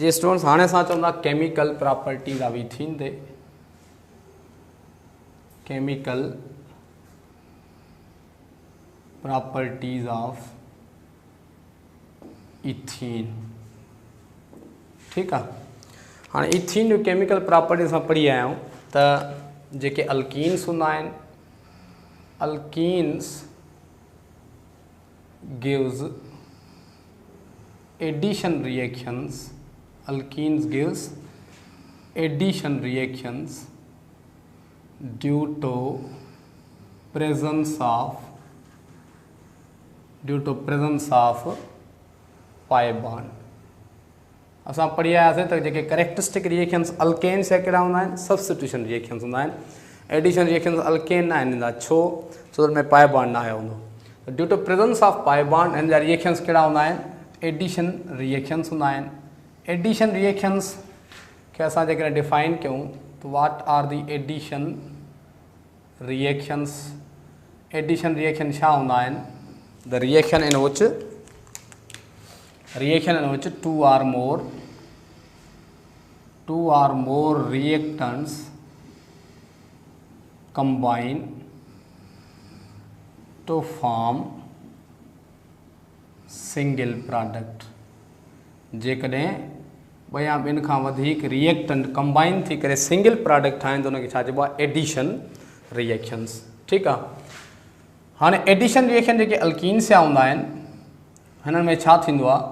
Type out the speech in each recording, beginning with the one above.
जी students हाणे असां चवंदा केमिकल प्रॉपर्टीज़ ऑफ इथीन ते केमिकल प्रॉपर्टीज़ ऑफ इथीन। ठीक है, हाँ इथीन जो केमिकल प्रॉपर्टी असां पढ़ी आया आहियूं त जेके अल्कीन्स हूंदा आहिनि, alkenes gives addition reactions, alkenes gives addition reactions due to presence of pi bond। असां पढ़ी आयासीं त जेके करेक्टरिस्टिक रिएक्शंस अल्केन जा कहिड़ा हूंदा आहिनि, सब्स्टिट्यूशन रिएक्शंस हूंदा आहिनि। एडिशन रिएक्शंस अल्केन न आहिनि ईंदा, छो छो त में पाए बॉन्ड न आयो हूंदो। Due to presence of pi bond हिन जा रिएक्शंस कहिड़ा हूंदा आहिनि, एडिशन रिएक्शंस हूंदा आहिनि। एडिशन रिएक्शंस के असां जेकॾहिं डिफाइन कयूं तो what are the addition reactions. Addition reaction छा हूंदा आहिनि, the reaction in which two or more reactants combine to form single product। जेकॾहिं ॿ या ॿिनि खां वधीक रिएक्टेंट कंबाइन थी करे सिंगल प्रोडक्ट ठाहिनि त उनखे छा चइबो आहे, एडिशन रिएक्शंस। ठीकु आहे, हाणे एडिशन रिएक्शन जेके अल्कीन्स जा हूंदा आहिनि हिननि में छा थींदो आहे,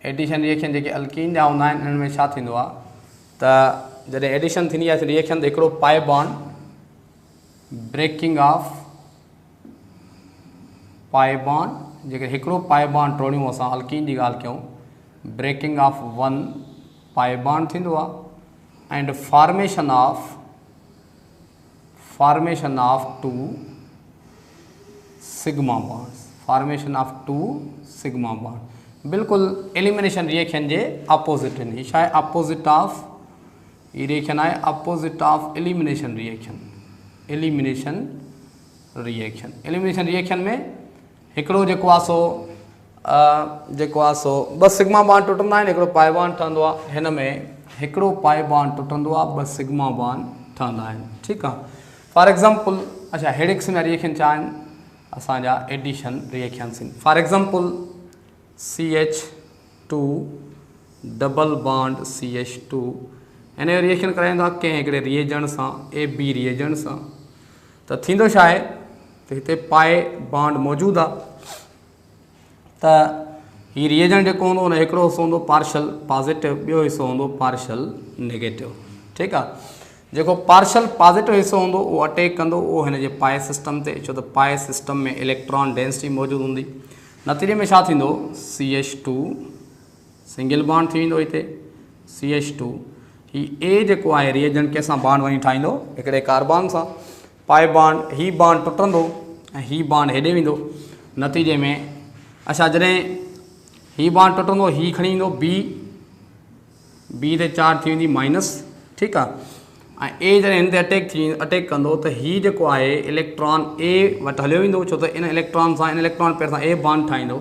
एडिशन रिएक्शन जेके अल्कीन जा हूंदा आहिनि हिननि में छा थींदो आहे त जॾहिं एडिशन थींदी आहे रिएक्शन त हिकिड़ो pi bond breaking of pi bond, जेके हिकिड़ो पाए बॉन्ड टोड़ियूं असां अल्कीन जी ॻाल्हि कयूं, breaking of one pi bond थींदो आहे and formation of two sigma bonds, formation of two sigma bond. बिल्कुलु एलिमिनेशन रिएक्शन जे अपोजिट आहिनि। हीअ छा आहे, अपोजिट ऑफ, हीअ रिएक्शन आहे opposite of elimination reaction. Elimination reaction में हिकिड़ो जेको आहे सो ॿ सिग्मा बॉन्ड टुटंदा आहिनि, हिकिड़ो पाए बॉन्ड ठहंदो आहे। हिन में हिकिड़ो पाए बॉन्ड टुटंदो आहे, ॿ सिग्मा बॉन्ड ठहंदा आहिनि। ठीकु आहे, फॉर एग्ज़ाम्पल अच्छा हेड़े क़िस्म जा रिएक्शन छा आहिनि, असांजा एडिशन रिएक्शंस आहिनि। For example CH2 double bond CH2 हिन जो रिएक्शन कराईंदो आहे कंहिं हिकिड़े रिएजेंट सां, AB रिएजेंट सां, त थींदो छा आहे त हिते पाए बॉन्ड मौजूदु आहे त हीअ रिएजेंट जेको हूंदो उन हिकिड़ो हिसो हूंदो पार्शल पॉजिटिव, ॿियो हिसो हूंदो पार्शल नेगेटिव। ठीकु आहे, जेको पार्शल पॉजिटिव हिसो हूंदो उहो अटैक कंदो उहो हिन जे पाए सिस्टम ते, छो त पाए सिस्टम में इलेक्ट्रॉन डेंसिटी मौजूदु हूंदी। नतीजे में छा थींदो, CH2 सिंगल बॉन्ड थी वेंदो हिते CH2। हीअ A जेको आहे रिएजेंट कंहिंसां बॉन्ड वञी ठाहींदो, हिकिड़े कार्बन सां पाए बॉन्ड, ही बॉन्ड टुटंदो ऐं ही बॉन्ड हेॾे वेंदो। नतीजे में अच्छा जॾहिं ही बॉन्ड टुटंदो ही खणी ईंदो बी ते चार्ज थी वेंदी माइनस। ठीकु आहे, ऐं A जॾहिं हिन ते अटैक कंदो त ही जेको आहे इलेक्ट्रॉन A वटि हलियो वेंदो, छो त इन इलेक्ट्रॉन पेर सां A बॉन्ड ठाहींदो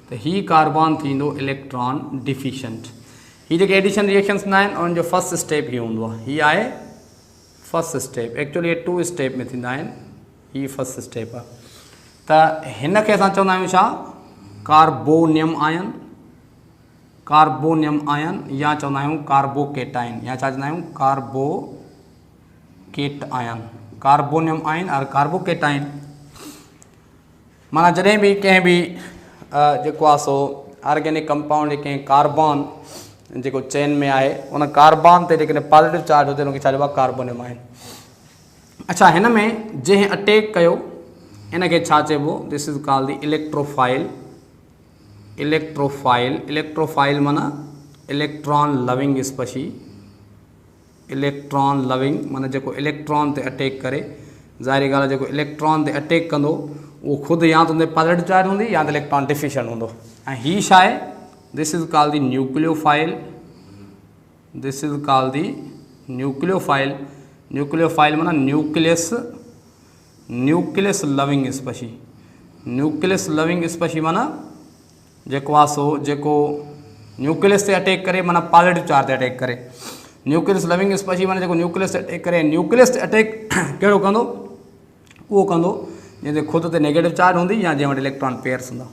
त ही कार्बन थींदो इलेक्ट्रॉन डिफिशेंट। ही जेके एडिशन रिएक्शंस न आहिनि उन्हनि जो फर्स्ट स्टेप ही हूंदो आहे, ही आहे फर्स्ट स्टेप। एक्चुअली ये 2 स्टेप में थींदा आहिनि, ही फर्स्ट स्टेप आहे। त हिन खे असां चवंदा आहियूं छा, कार्बोनियम आयन या चवंदा आहियूं कार्बोकेटाइन, या छा चवंदा आहियूं कार्बोकेट आयन, कार्बोनियम आयन और कार्बोकेटाइन। माना जॾहिं बि कंहिं बि जेको आहे सो ऑर्गेनिक कंपाउंड जे कंहिं कार्बन जेको चेन में आहे उन कार्बन ते जेकॾहिं पॉजिटिव चार्ज हुजे उनखे छा चइबो आहे, कार्बोनियम आयन। अच्छा हिन में जंहिं अटैक कयो इनखे छा चइबो, this is called the electrophile. Electrophile माना electron loving species. Electron loving माना जेको इलेक्ट्रॉन ते अटैक करे, ज़ाहिरी ॻाल्हि आहे जेको इलेक्ट्रॉन ते अटैक कंदो उहो ख़ुदि या त हुन ते पॉजिटिव चार्ज हूंदी या त इलेक्ट्रॉन डिफिशेंट हूंदो। ऐं हीअ छा आहे, this is called the nucleophile. This is called the nucleophile. Nucleophile माना nucleus loving species. Nucleus loving species माना जेको आहे सो जेको न्यूक्लियस से अटैक करे माना पॉजिटिव चार्ज ते अटैक करे। न्यूक्लियस लविंग स्पीशीज माने जेको न्यूक्लियस ते अटैक करे, न्यूक्लियस ते अटैक कहिड़ो कंदो, उहो कंदो जंहिंजे ख़ुदि ते नेगेटिव चार्ज हूंदी या जंहिं वटि इलेक्ट्रॉन पेयर्स हूंदा।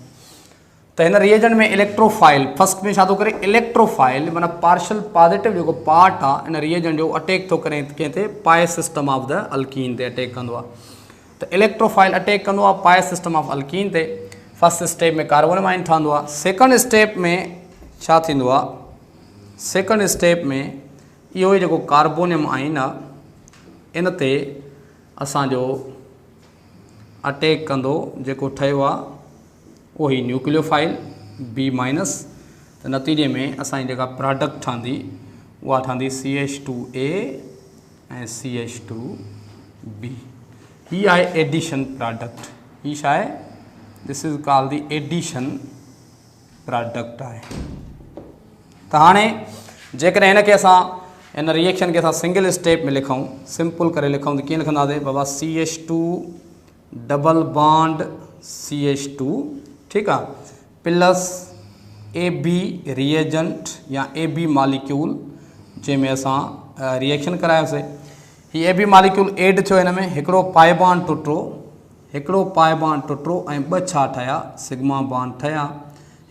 त हिन रिएजेंट में इलेक्ट्रोफाइल फर्स्ट में छा थो करे, इलेक्ट्रोफाइल माना पार्शल पॉजिटिव जेको पार्ट आहे इन रिएजेंट जो अटैक थो करे कंहिं ते, पाए सिस्टम ऑफ द अल्कीन ते अटैक कंदो आहे। त इलेक्ट्रोफाइल अटैक कंदो आहे पाए सिस्टम ऑफ अल्कीन ते। फर्स्ट स्टेप में कार्बोनियम आयन ठहंदो आहे। सेकंड स्टेप में छा थींदो आहे, सेकंड स्टेप में इहो ई जेको कार्बोनियम आयन आहे इन ते असांजो अटैक कंदो, जेको ठहियो आहे उहो ई न्यूक्लियोफाइल B-। त नतीजे में असांजी जेका प्रोडक्ट ठहंदी उहा ठहंदी CH2A ऐं CH2B। ही आहे एडिशन प्रोडक्ट। ही छा आहे, this is called the addition product आहे। त हाणे जेकॾहिं हिनखे असां इन रिएक्शन खे असां सिंगल स्टेप में लिखूं, सिंपल करे लिखूं त कीअं लिखंदासीं बाबा, CH2 डबल बॉन्ड CH2, ठीकु आहे, प्लस AB रिएजेंट या AB मॉलिक्यूल जंहिंमें असां रिएक्शन करायोसीं। हीअ AB मॉलिक्यूल एड थियो, हिन में हिकिड़ो पाए बॉन्ड टुटो, हिकिड़ो पाए बॉन्ड टुटो ऐं ॿ छा ठहिया, सिग्मा बॉन्ड ठहिया।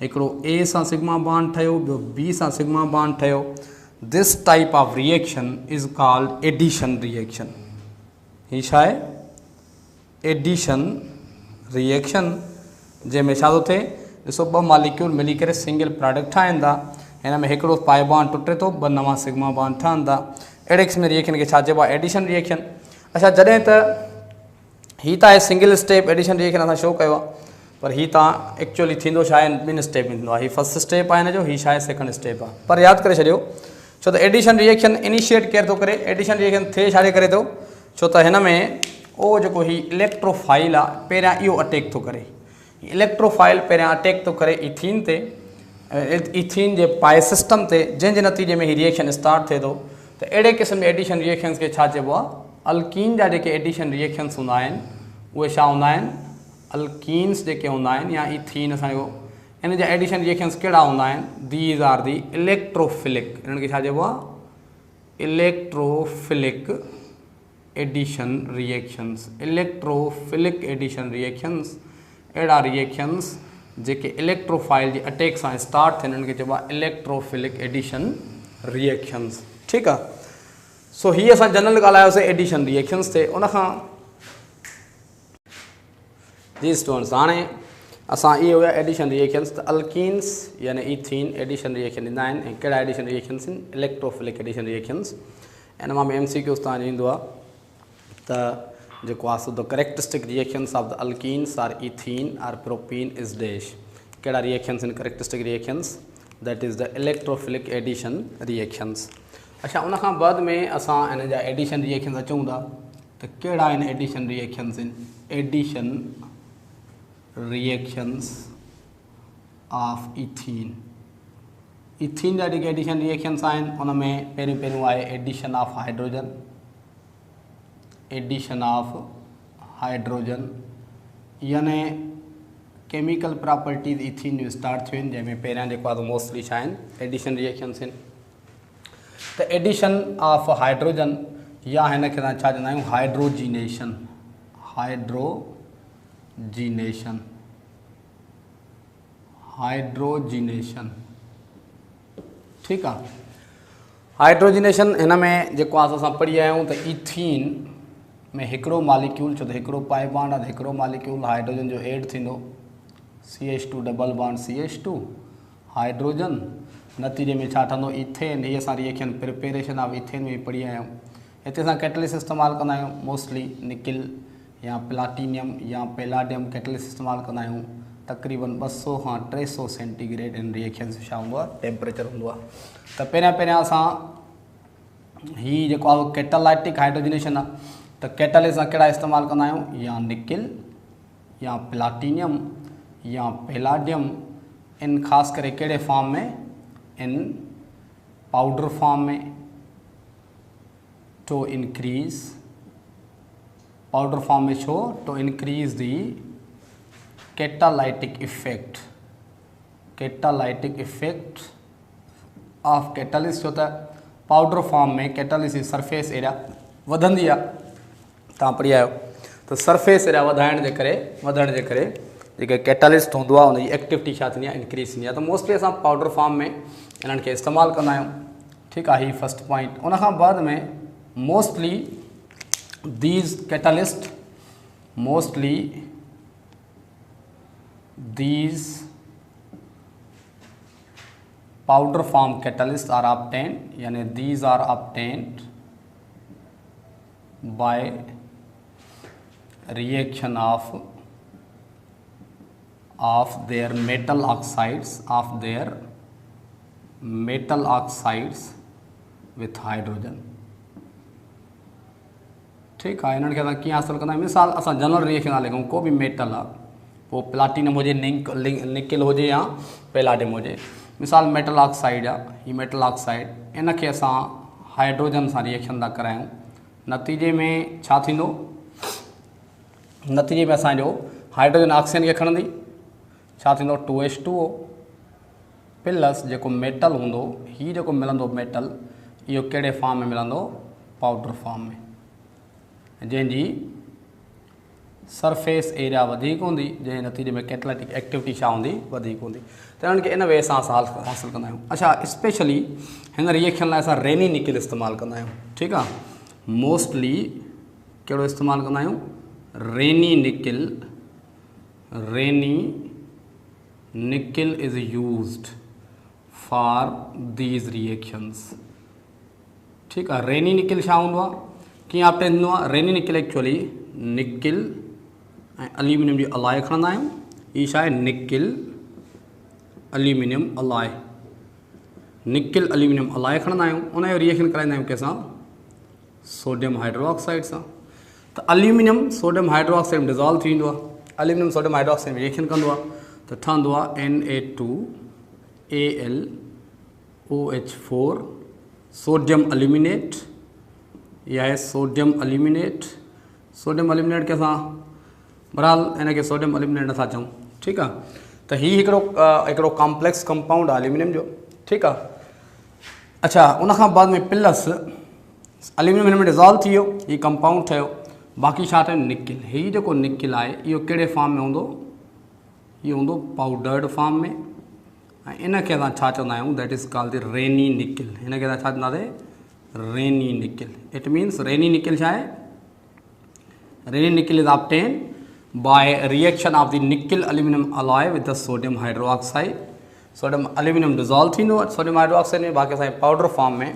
हिकिड़ो A सां सिग्मा बॉन्ड ठहियो, ॿियो B सां सिग्मा बॉन्ड ठहियो। This type of reaction is called addition reaction. ही छा आहे, एडिशन रिएक्शन, जंहिंमें छा थो थिए, ॾिसो ॿ मॉलिक्यूल मिली करे सिंगल प्रोडक्ट ठाहिनि था। हिन में हिकिड़ो पाए बॉन्ड टुटे थो, ॿ नवां सिग्मा बॉन्ड ठहनि था। अहिड़े क़िस्म रिएक्शन खे छा चइबो आहे, एडिशन रिएक्शन। अच्छा, जॾहिं त ही त आहे सिंगल स्टेप एडिशन रिएक्शन असां शो कयो आहे, पर ही तव्हां एक्चुअली थींदो छा आहे, ॿिनि स्टेप में थींदो आहे। ही फर्स्ट स्टेप आहे हिन जो, ही छा आहे सेकंड स्टेप आहे। पर यादि करे छॾियो, छो त एडिशन रिएक्शन इनिशिएट केरु थो करे, एडिशन रिएक्शन थिए छाजे करे थो, छो त हिन में उहो जेको ही इलेक्ट्रोफाइल आहे पहिरियां इहो अटैक थो करे। इलेक्ट्रोफाइल पहिरियां अटैक थो करे इथीन ते, इथीन जे पाए सिस्टम ते, जंहिंजे नतीजे में ही रिएक्शन स्टार्ट थिए थो। त अहिड़े क़िस्म जे एडिशन रिएक्शन्स खे छा चइबो आहे, अल्कीन जा जेके एडिशन रिएक्शन्स हूंदा आहिनि उहे छा हूंदा आहिनि, अल्कीन्स जेके हूंदा आहिनि या इथीन असांजो, इन जा एडिशन रिएक्शन्स कहिड़ा हूंदा आहिनि, दीज आर दी इलेक्ट्रोफिलिक। इन्हनि खे छा चइबो आहे, electrophilic addition reactions. Electrophilic addition reactions, अहिड़ा रिएक्शन्स जेके इलेक्ट्रोफाइल जे अटैक सां स्टार्ट थियनि, इन्हनि खे चइबो आहे इलेक्ट्रोफिलिक एडिशन रिएक्शन्स। ठीकु आहे। सो हीअ असां जनरल ॻाल्हायोसीं एडिशन रिएक्शन्स ते। उनखां जी स्टूडेंट्स, हाणे असां इहे हुया एडिशन रिएक्शन्स। त अल्कीन्स यानी इथीन एडिशन रिएक्शन ईंदा आहिनि, ऐं कहिड़ा एडिशन रिएक्शन्स आहिनि, इलेक्ट्रोफिलिक एडिशन रिएक्शन्स। इन मां MCQs तव्हांजो ईंदो आहे त जेको आहे सो the characteristic reactions of the alkenes or ethene or propene is dash. कहिड़ा रिएक्शन्स आहिनि characteristic reactions, that is the electrophilic addition reactions. अच्छा, उनखां बाद में असां इन जा एडिशन रिएक्शन्स अचूं था त कहिड़ा आहिनि एडिशन रिएक्शन्स आहिनि, addition reactions of ethene. Ethene जा जेके एडिशन रिएक्शन्स आहिनि उन में पहिरियों आहे addition of hydrogen. Addition of hydrogen यानी केमिकल प्रॉपर्टीज़ इथीन जो स्टार्ट थियूं आहिनि, जंहिंमें पहिरियां जेको आहे मोस्टली छा आहिनि, एडिशन रिएक्शन्स आहिनि। त एडिशन ऑफ हाइड्रोजन या हिन खे छा चवंदा आहियूं, हाइड्रोजीनेशन। हाइड्रोजीनेशन, हाइड्रोजीनेशन, ठीकु आहे। हाइड्रोजीनेशन हिन में जेको आहे असां पढ़ी आया आहियूं त इथीन में हिकिड़ो मॉलिक्यूल, छो त हिकिड़ो पाए बॉन्ड आहे, हिकिड़ो मॉलिक्यूल हाइड्रोजन जो एड थींदो, CH2 double bond CH2 hydrogen. नतीजे में छा ठहंदो, इथेन। हीअ असां रिएक्शन प्रिपेरेशन ऑफ इथेन में पढ़ी आया आहियूं। हिते असां कैटलिस्ट इस्तेमालु कंदा आहियूं, मोस्टली निकिल या प्लाटीनियम या पैलाडियम कैटलिस्ट इस्तेमालु कंदा आहियूं। तक़रीबन 200 खां 300 सेंटीग्रेड इन रिएक्शन छा हूंदो आहे, टेम्परेचर हूंदो आहे। त पहिरियां असां हीअ जेको आहे कैटालाइटिक हाइड्रोजनेशन आहे, त कैटालिस्ट असां कहिड़ा इस्तेमालु कंदा आहियूं, या निकिल या प्लाटीनियम या पैलाडियम। इन ख़ासि करे कहिड़े फॉर्म में, इन पाउडर फॉर्म में, टू इंक्रीज पाउडर फॉर्म में छो, to increase the catalytic effect. Catalytic effect of catalyst छो त पाउडर फॉर्म में कैटलिस्ट जी सरफेस एरिया वधंदी आहे। तव्हां पढ़ी आयो त सरफेस एरिया वधाइण जे करे जेके कैटलिस्ट हूंदो आहे उनजी एक्टिविटी छा थींदी आहे, इंक्रीज़ थींदी आहे। त मोस्टली असां पाउडर फॉर्म में इन्हनि खे इस्तेमालु कंदा आहियूं। ठीकु आहे, ही फर्स्ट पॉइंट। उन खां बाद में mostly these powder form catalysts are obtained, यानी these are obtained by reaction of their metal oxides with hydrogen। ठीक है, इन्हनि खे असां कीअं हासिल कंदा आहियूं। मिसाल असां जनरल रिएक्शन था लिखूं, को बि मेटल आहे, पोइ प्लाटिनम हुजे, निकिल हुजे या पैलाडियम हुजे। मिसाल मेटल ऑक्साइड आहे, ही मेटल ऑक्साइड, इन खे असां हाइड्रोजन सां रिएक्शन था करायूं। नतीजे में छा थींदो, नतीजे में असांजो हाइड्रोजन ऑक्सीजन खे खणंदी, छा थींदो 2H2O प्लस जेको मेटल हूंदो, ही जेको मिलंदो मेटल, इहो कहिड़े फॉर्म में मिलंदो, पाउडर फॉर्म में, जंहिंजी सरफेस एरिया वधीक हूंदी, जंहिं नतीजे में कैटलिटिक एक्टिविटी छा हूंदी, वधीक हूंदी। त इन्हनि खे इन वे सां असां हासिल कंदा आहियूं। अच्छा, स्पेशली हिन रिएक्शन लाइ असां रेनी निकिल इस्तेमालु कंदा आहियूं। ठीकु आहे, मोस्टली कहिड़ो इस्तेमालु कंदा आहियूं, Raney nickel is used for these reactions. ठीकु आहे, रेनी निकिल छा हूंदो आहे, कीअं ऑब्टेन थींदो आहे। रेनी निकिल एक्चुअली निकिल ऐं एल्यूमिनियम जी अलाय खणंदा आहियूं। ही छा आहे, निकिल एल्यूमिनियम अलाय, निकिल एल्यूमिनियम अलाय खणंदा आहियूं, उनजो रिएक्शन कराईंदा आहियूं कंहिंसां, सोडियम हाइड्रोक्साइड सां। त एल्यूमिनियम सोडियम हाइड्रोक्साइड में डिज़ोल्व थी वेंदो आहे, एल्यूमिनियम सोडियम हाइड्रोक्साइड में रिएक्शन कंदो आहे, त ठहंदो आहे Na2AlOH4 सोडियम एल्यूमिनेट। यह है सोडियम एल्यूमिनेट। सोडियम एल्यूमिनेट के असां बहरहाल इन खे सोडियम एल्यूमिनेट नथा चऊं। ठीकु आहे, त हीउ हिकिड़ो कॉम्प्लेक्स कंपाउंड आहे एल्यूमिनियम जो। ठीकु आहे, अच्छा, उन खां बाद में प्लस एल्यूमिनियम हिन में डिज़ोल्व थी वियो, हीउ कंपाउंड ठहियो, बाक़ी छा ठहियो, निकिल। हीउ जेको निकिल आहे इहो कहिड़े फॉर्म में हूंदो, इहो हूंदो पाउडर्ड फॉर्म में, ऐं इन खे असां छा चवंदा आहियूं, that is called the Raney nickel. हिन खे असां छा चवंदासीं, Raney nickel. It means Raney nickel छा आहे, Raney nickel is obtain by reaction of the nickel aluminium alloy with the sodium hydroxide. Sodium aluminium dissolve थींदो सोडियम हाइड्रोक्साइड में, बाक़ी असांजे पाउडर फॉर्म में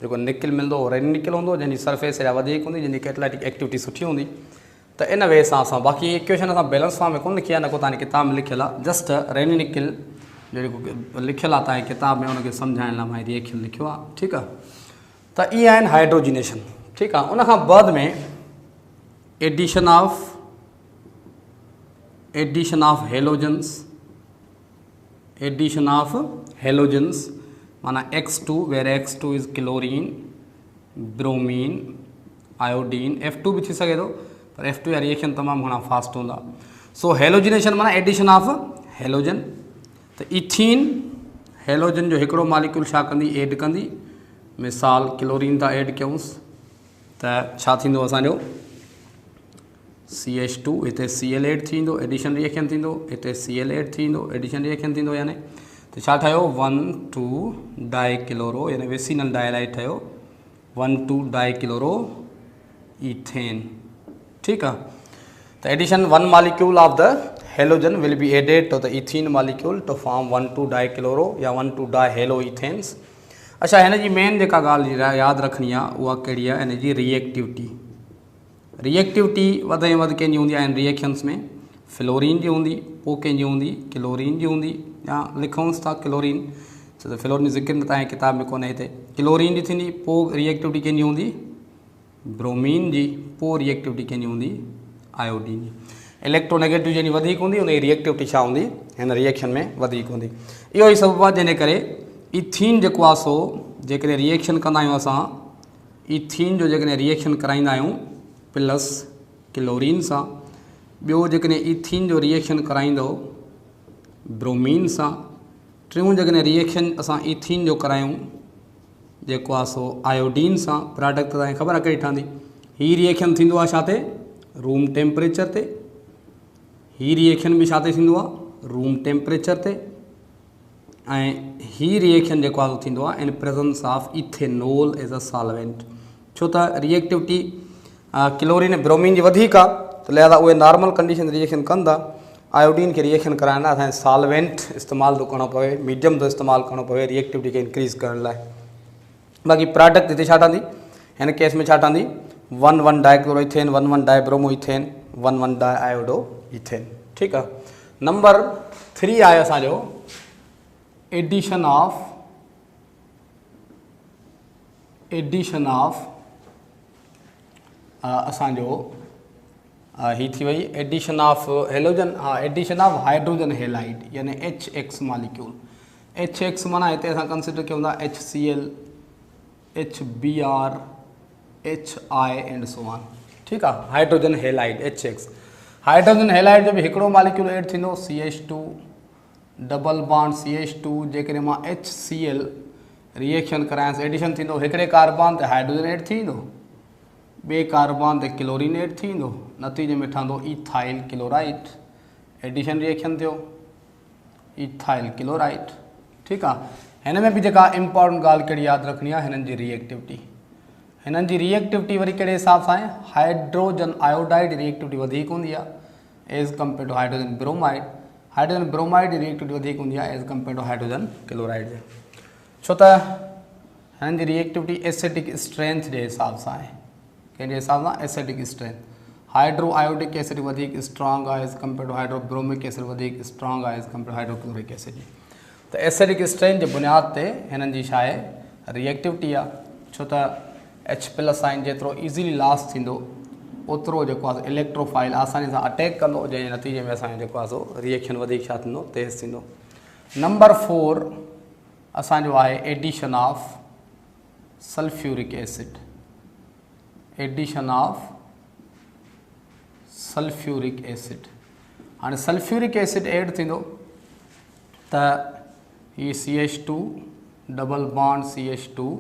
जेको निकिल मिलंदो उहो रेनी निकिल हूंदो, जंहिंजी सरफेस एरिया वधीक हूंदी, जंहिंजी कैटलाइटिक एक्टिविटी सुठी हूंदी। त इन वे सां असां बाक़ी इक्वेशन असां बैलेंस फॉर्म में कोन लिखी आहे, न को तव्हांजी किताब में लिखियलु आहे, जस्ट रेनी निकिल जेको लिखियलु आहे तव्हांजी किताब में, उनखे सम्झाइण लाइ मां रिएक्शन लिखियो आहे। ठीकु आहे, त इहे आहिनि हाइड्रोजिनेशन। ठीकु आहे, उन खां बाद में एडिशन ऑफ हेलोजन्स, माना X2 where X2 is chlorine, bromine, iodine. F2 भी थी सघे थो, पर F2 या रिएक्शन तमामु घणा फास्ट हूंदा। सो हेलोजिनेशन माना एडिशन ऑफ हेलोजन। त इथीन हेलोजन जो हिकिड़ो मालिक्यूल छा कंदी, एड कंदी। मिसाल क्लोरीन था एड कयूंसि त छा थींदो असांजो CH2, हिते Cl एड थींदो, एडिशन रिएक्शन थींदो, हिते Cl एड थींदो, एडिशन रिएक्शन थींदो, यानी त छा ठहियो 1,2 डाइक्लोरो, यानी वेसिनल डाइलाइट ठहियो 1,2 डाइक्लोरो ईथेन। ठीकु आहे, त addition one molecule of the halogen will be added to the ethene molecule to form 1,2 dichloro या 1,2 डाइहेलो ईथेन्स। अच्छा, हिन जी मेन जेका ॻाल्हि यादि रखणी आहे उहा कहिड़ी आहे, हिन जी रिएक्टिविटी वधि में वधि कंहिंजी हूंदी आहे इन रिएक्शन्स में, फ्लोरीन जी हूंदी, पोइ कंहिंजी हूंदी, क्लोरीन जी हूंदी, या लिखूंसि था क्लोरीन, छो त फ्लोरीन जो ज़िक्र न तव्हांजी किताब में कोन्हे हिते। क्लोरीन जी थींदी, पोइ रिएक्टिविटी कंहिंजी हूंदी, ब्रोमीन जी, पोइ रिएक्टिविटी कंहिंजी हूंदी, आयोडीन जी। इलेक्ट्रोनेगेटिव जंहिंजी वधीक हूंदी उनजी रिएक्टिविटी छा हूंदी, हिन रिएक्शन में वधीक हूंदी। इहो ई सबबु आहे जंहिंजे करे इथीन जेको आहे सो जेकॾहिं रिएक्शन कंदा आहियूं असां, इथीन जो जेकॾहिं रिएक्शन कराईंदा आहियूं प्लस क्लोरीन सां, ॿियो जेकॾहिं इथीन जो रिएक्शन कराईंदो ब्रोमीन सां, टियों जगह रिएक्शन असां इथीन जो करायूं जेको आहे सो आयोडीन सां प्रोडक्ट तव्हांखे ख़बर आहे कहिड़ी ठहंदी। हीअ रिएक्शन थींदो आहे छा ते, रूम टेम्परेचर ते। हीअ रिएक्शन बि छा ते थींदो आहे, रूम टेम्परेचर ते। ऐं हीअ रिएक्शन जेको आहे थींदो आहे in presence of ethanol as a solvent. छो त रिएक्टिविटी क्लोरीन ब्रोमीन जी वधीक आहे, त लिहाज़ा उहे नॉर्मल कंडीशन रिएक्शन कंदा। आयोडीन खे रिएक्शन कराइण लाइ असांखे सॉल्वेंट इस्तेमालु थो करिणो पवे, मीडियम थो इस्तेमालु करिणो पवे रिएक्टिविटी खे इंक्रीज़ करण लाइ। बाक़ी प्रोडक्ट हिते छा ठहंदी, हिन केस में छा ठहंदी, 1,1 डाइक्लोरोइथेन, 1,1 डाइब्रोमोइथेन, 1,1 डाइआयोडो इथेन। ठीकु आहे। नंबर 3 आहे असांजो एडिशन ऑफ असांजो ही थी वई addition of halogen, addition of hydrogen halide यानी HX मॉलिक्यूल। HX माना हिते असां कंसिडर कयूं था HCl, HBr, HI and so on. ठीकु आहे। Hydrogen halide HX। Hydrogen halide जो बि हिकिड़ो मॉलिक्यूल एड थींदो CH2 डबल बॉन्ड CH2, जेकॾहिं मां HCl रिएक्शन करायांसि, एडिशन थींदो, हिकिड़े कार्बन ते हाइड्रोजन एड थींदो, ॿिए कार्बन ते क्लोरीन एड थींदो, नतीजे में ठहंदो इथाइल क्लोराइड। एडिशन रिएक्शन थियो, इथाइल क्लोराइड। ठीकु आहे। हिन में बि जेका इम्पॉर्टेंट ॻाल्हि कहिड़ी यादि रखणी आहे, हिननि जी रिएक्टिविटी। हिननि जी रिएक्टिविटी वरी कहिड़े हिसाब सां आहे, हाइड्रोजन आयोडाइड रिएक्टिविटी वधीक हूंदी आहे as compare to hydrogen bromide. Hydrogen bromide जी रिएक्टिविटी वधीक हूंदी आहे as compare to hydrogen chloride जे। छो त हिननि जी रिएक्टिविटी एसिडिक स्ट्रेंथ जे हिसाब सां आहे, कंहिंजे हिसाब सां, acidic strength. Hydroiodic acid वधीक स्ट्रॉन्ग आहे as compare to hydrobromic acid वधीक स्ट्रॉन्ग आहे as compare to hydrochloric acid. त एसिडिक स्ट्रेंथ जे बुनियाद ते हिननि जी छा आहे, रिएक्टिविटी आहे। छो त H+ आयन जेतिरो इज़ीली लॉस थींदो, ओतिरो जेको आहे इलेक्ट्रोफाइल आसानी सां अटैक कंदो, जंहिंजे नतीजे में असांजो जेको आहे सो रिएक्शन वधीक छा थींदो, तेज़ थींदो। नंबर 4 असांजो आहे addition of sulphuric acid. Addition of sulphuric acid. हाणे सल्फ्यूरिक एसिड एड थींदो त ही CH2 double bond CH2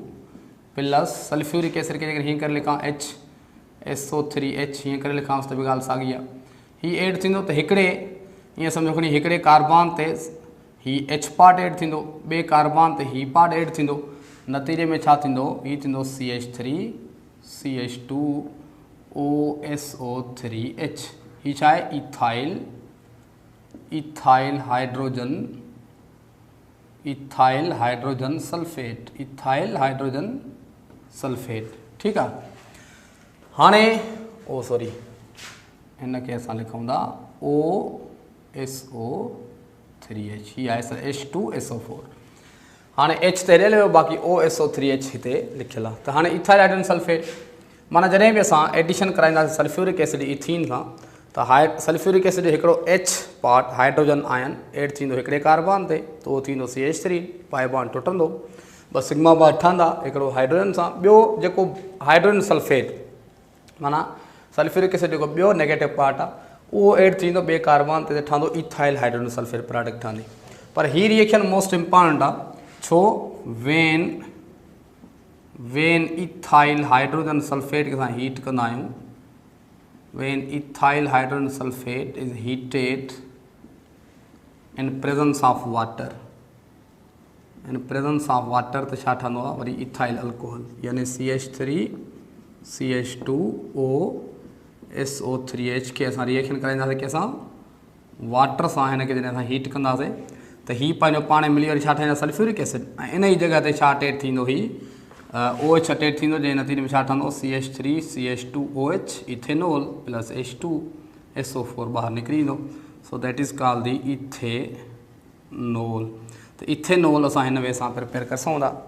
plus sulphuric acid खे जेकर हीअं करे लिखां HSO3H हीअं करे लिखांसि त बि ॻाल्हि साॻी आहे। हीअ एड थींदो त हिकिड़े, ईअं सम्झो खणी हिकिड़े कार्बन ते ही H पार्ट एड थींदो, ॿिए कार्बन ते ही पार्ट एड थींदो, नतीजे में छा थींदो, हीअ थींदो CH3 CH2 OSO3H। हीअ छा आहे, ethyl hydrogen sulphate. Ethyl hydrogen sulphate. ठीकु आहे। हाणे हिन खे असां लिखूं था OSO3H। हीअ आहे सर H2SO4। हाणे H ते ॾियल हुयो, बाक़ी OSO3H हिते लिखियलु आहे। त हाणे इथाइल हाइड्रोजन सल्फेट माना जॾहिं बि असां एडिशन कराईंदासीं सल्फ्यूरिक एसिड इथीन खां, त सल्फ्यूरिक एसिड हिकिड़ो H part hydrogen ion add थींदो हिकिड़े कार्बन ते, त उहो थींदो CH3, पाए बॉन्ड टुटंदो, ॿ सिग्मा बॉन्ड ठहंदा हिकिड़ो हाइड्रोजन सां। ॿियो जेको हाइड्रोजन सल्फेट माना सल्फ्यूरिक एसिड जेको ॿियो नेगेटिव पार्ट आहे, उहो एड थींदो ॿिए कार्बन ते, ठहंदो इथाइल हाइड्रोजन सल्फेट प्रोडक्ट ठहंदी। पर हीअ रिएक्शन मोस्ट इम्पॉर्टेंट आहे। छो, वेन इथाइल हाइड्रोजन सल्फेट खे असां हीट कंदा आहियूं, when ethyl hydrogen sulfate is heated in presence of water, in presence of water त छा ठहंदो आहे वरी इथाइल अल्कोहल यानी CH3 CH2O SO3H खे असां रिएक्शन कराईंदासीं कंहिंसां, वाटर सां। हिन खे जॾहिं असां हीट कंदासीं त हीअ पंहिंजो पाण मिली वरी छा ठाहींदा, सल्फ्यूरिक एसिड, ऐं इन जी जॻह ते छा अटैच थींदो, ही OH अटैच थींदो, जंहिं नतीजे में छा ठहंदो, CH3 CH2OH ethanol plus H2SO4 ॿाहिरि निकिरी ईंदो। सो that is called the ethanol. त इथेनॉल असां हिन वे सां प्रिपेयर करे सघूं था।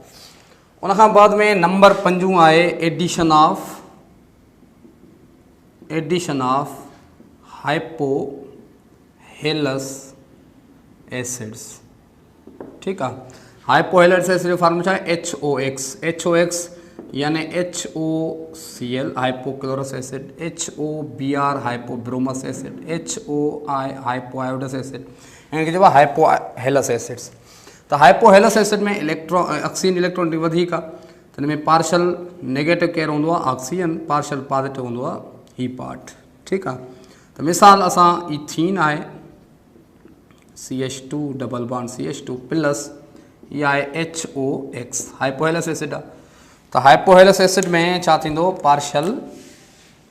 उनखां बाद में नंबर 5 आहे एडिशन ऑफ हाइपोहेलस एसिड्स। ठीकु आहे। हाइपोहेलस एसिड जो फार्मूला छा आहे, HOX यानी HOCl hypochlorous acid, HOBr hypobromous acid, HOI hypoiodous acid, इनके चइबो आहे हाइपोहेलस एसिड्स। त हाइपोहेलस एसिड में ऑक्सीजन इलेक्ट्रॉन वधीक आहे, त हिन में पार्शल नेगेटिव केरु हूंदो आहे, ऑक्सीजन, पार्शल पॉजिटिव हूंदो आहे ही पार्ट। ठीकु आहे, त मिसाल असां इथीन आहे CH2 double bond CH2 plus इहा आहे HOX हाइपोहेलस एसिड आहे। त हाइपोहेलस एसिड में छा थींदो, पार्शल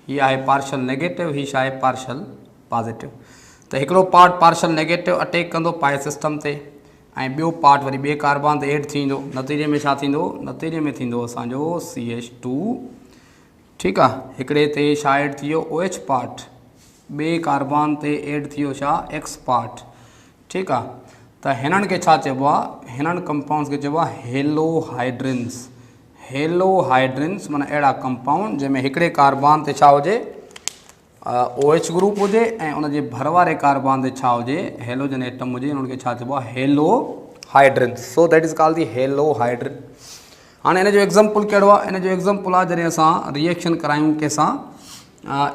हीअ आहे पार्शल नेगेटिव, हीअ छा आहे पार्शल पॉजिटिव। त हिकिड़ो पार्ट पार्शल नेगेटिव अटैक कंदो पाए सिस्टम ते, ऐं ॿियो पार्ट वरी ॿिए कार्बन ते एड थींदो, नतीजे में छा थींदो, नतीजे में थींदो असांजो CH2। ठीकु आहे, हिकिड़े ते छा एड थी वियो OH पार्ट, ॿिए कार्बन ते एड थी वियो छा X पार्ट। ठीकु आहे, त हिननि खे छा चइबो आहे, हिननि कंपाउंड्स खे चइबो आहे हेलोहाइड्रिन्स। हेलोहाइड्रिन्स माना अहिड़ा कंपाउंड जंहिंमें हिकिड़े कार्बन ते छा हुजे OH ग्रुप हुजे ऐं उनजे भर वारे कार्बन ते छा हुजे हेलोजन एटम हुजे, उनखे छा चइबो आहे halohydrins. So that is called the halohydrin. हाणे हिन जो एग्जाम्पल कहिड़ो आहे, हिन जो एग्जाम्पल आहे जॾहिं असां रिएक्शन करायूं कंहिंसां,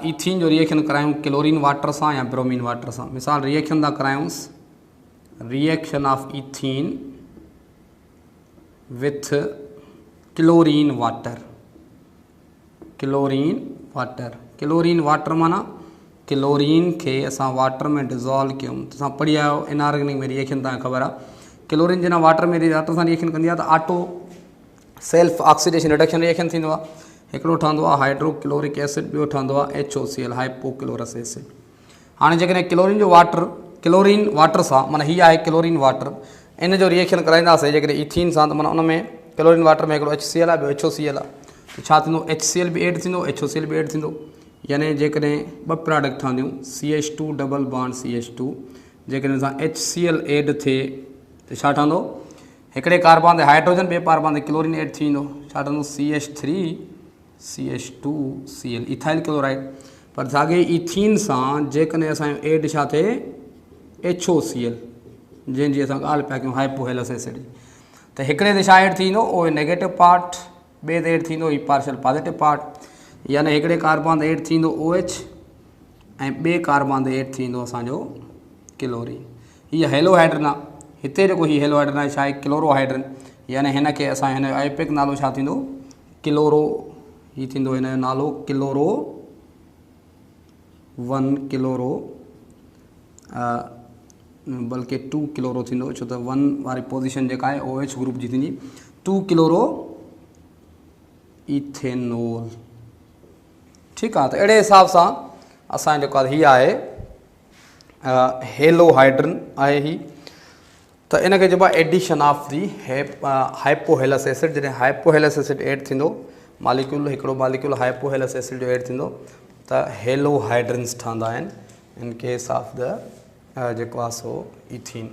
इथीन जो रिएक्शन करायूं क्लोरीन वाटर सां या ब्रोमीन वाटर सां। मिसाल रिएक्शन था करायूंसि, reaction of ethene with chlorine water. Chlorine water माना क्लोरीन खे असां वाटर में डिज़ोल्व कयूं। असां पढ़ी आयो इनऑर्गेनिक में रिएक्शन तव्हांखे ख़बर आहे, क्लोरीन जॾहिं वाटर सां रिएक्शन कंदी आहे त auto self oxidation reduction reaction थींदो आहे। हिकिड़ो ठहंदो आहे हाइड्रोक्लोरिक एसिड, ॿियो ठहंदो आहे HOCl हाइपोक्लोरस एसिड। हाणे जेकॾहिं क्लोरीन वाटर सां माना हीअ आहे क्लोरीन वाटर, इन जो रिएक्शन कराईंदासीं जेकॾहिं इथीन सां, त माना उन में क्लोरीन वाटर में हिकिड़ो HCl आहे, ॿियो HOCl आहे, त छा थींदो HCl बि एड थींदो, HOCl बि एड थींदो। यानी जेकॾहिं ॿ प्रोडक्ट ठहंदियूं CH2 डबल बॉन्ड CH2, जेकॾहिं असां HCl एड थिए त छा ठहंदो, हिकिड़े कार्बन ते हाइड्रोजन, ॿिए कार्बन ते क्लोरीन एड थी वेंदो, छा ठहंदो CH3 CH2Cl इथाइल क्लोराइड। पर साॻे इथीन सां जेकॾहिं असांजो एड छा थिए HOCl, जंहिंजी असां ॻाल्हि पिया कयूं हाइपोहेलस एसिड जी, त हिकिड़े ते छा एड थींदो, उहो नेगेटिव पार्ट, ॿिए ते एड थींदो ही पार्शल पॉजिटिव पार्ट। यानी हिकिड़े कार्बन ते एड थींदो OH ऐं ॿिए कार्बन ते एड थींदो असांजो क्लोरीन। हीअ हेलोहाइड्रिन आहे, हिते जेको हीअ हेलोहाइड्रिन आहे छा आहे क्लोरोहाइड्रिन। यानी हिन खे असां हिन जो आईपेक नालो छा थींदो क्लोरो, हीअ थींदो हिन जो नालो क्लोरो 1 क्लोरो बल्कि 2 क्लोरो थींदो, छो त 1 वारी पोज़ीशन जेका आहे OH ग्रुप जी थींदी, 2 क्लोरो इथेनोल। ठीकु आहे, त अहिड़े हिसाब सां असांजो जेको आहे हीअ आहे हेलोहाइड्रिन आहे ही। त इन खे चइबो आहे addition of the hypohalous acid. जॾहिं हाइपोहेलस एसिड एड थींदो मालिक्यूल, हिकिड़ो मालिक्यूल हाइपोहेलस एसिड जो एड थींदो त हेलोहाइड्रिन्स ठहंदा आहिनि इन केस ऑफ द जेको आहे सो इथीन।